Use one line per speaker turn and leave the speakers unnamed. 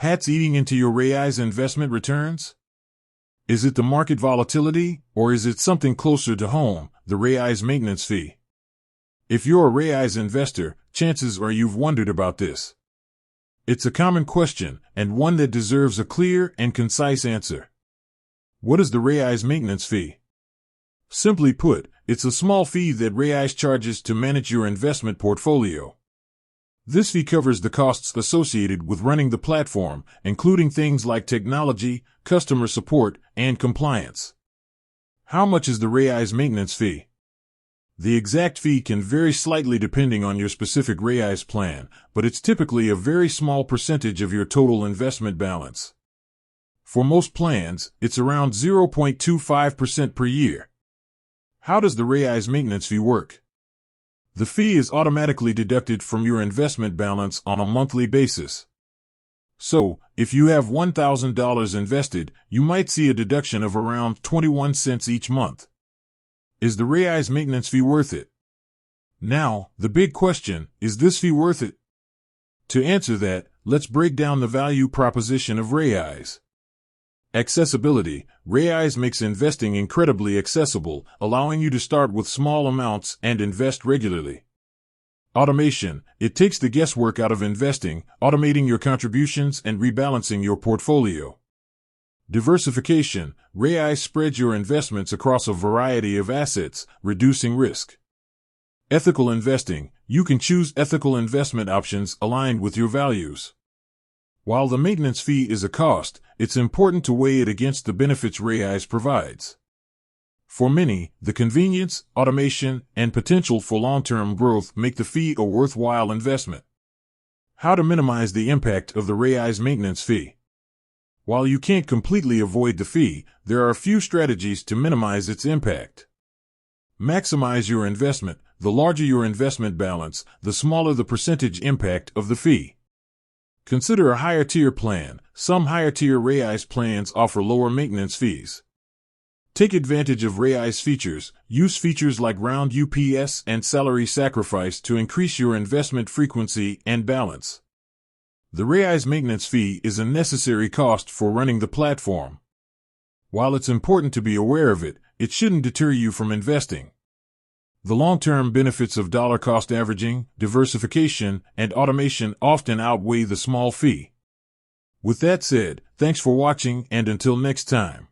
hats eating into your Raiz investment returns? Is it the market volatility, or is it something closer to home, the Raiz maintenance fee? If you're a Raiz investor, chances are you've wondered about this. It's a common question, and one that deserves a clear and concise answer. What is the Raiz maintenance fee? Simply put, it's a small fee that Raiz charges to manage your investment portfolio. This fee covers the costs associated with running the platform, including things like technology, customer support, and compliance. How much is the Raiz maintenance fee? The exact fee can vary slightly depending on your specific Raiz plan, but it's typically a very small percentage of your total investment balance. For most plans, it's around 0.25% per year. How does the Raiz maintenance fee work? The fee is automatically deducted from your investment balance on a monthly basis. So, if you have $1,000 invested, you might see a deduction of around 21 cents each month. Is the Raiz maintenance fee worth it? Now, the big question, is this fee worth it? To answer that, let's break down the value proposition of Raiz. Accessibility. Raiz makes investing incredibly accessible, allowing you to start with small amounts and invest regularly. Automation. It takes the guesswork out of investing, automating your contributions and rebalancing your portfolio. Diversification. Raiz spreads your investments across a variety of assets, reducing risk. Ethical investing. You can choose ethical investment options aligned with your values. While the maintenance fee is a cost, it's important to weigh it against the benefits Raiz provides. For many, the convenience, automation, and potential for long-term growth make the fee a worthwhile investment. How to minimize the impact of the Raiz maintenance fee? While you can't completely avoid the fee, there are a few strategies to minimize its impact. Maximize your investment. The larger your investment balance, the smaller the percentage impact of the fee. Consider a higher tier plan. Some higher tier Raiz plans offer lower maintenance fees. Take advantage of Raiz features. Use features like roundups and salary sacrifice to increase your investment frequency and balance. The Raiz maintenance fee is a necessary cost for running the platform. While it's important to be aware of it, it shouldn't deter you from investing. The long-term benefits of dollar cost averaging, diversification, and automation often outweigh the small fee. With that said, thanks for watching, and until next time.